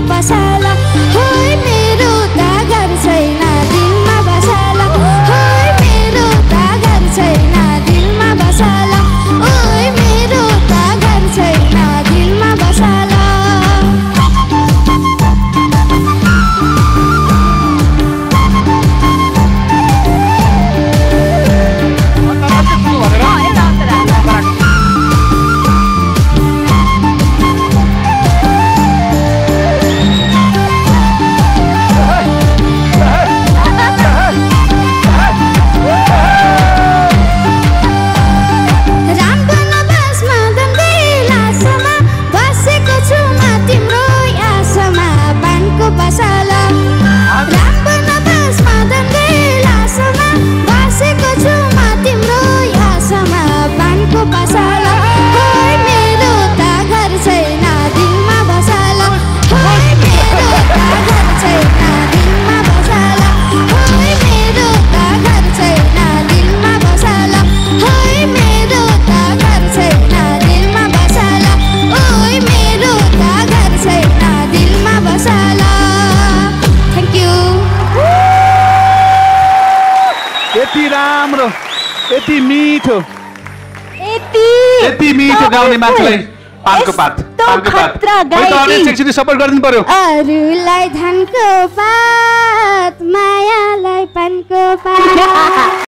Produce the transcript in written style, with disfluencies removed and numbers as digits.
पसाला होय मेरो त घर छैन दिलमा बसाला होय मेरो त घर छैन दिलमा बसाला ओय मेरो त घर छैन दिलमा बसाला यति मिठो गाउने मान्छेलाई पानको पात सपोर्ट गरिदिनु पर्यो अरूलाई धनको पात मायालाई पानको पात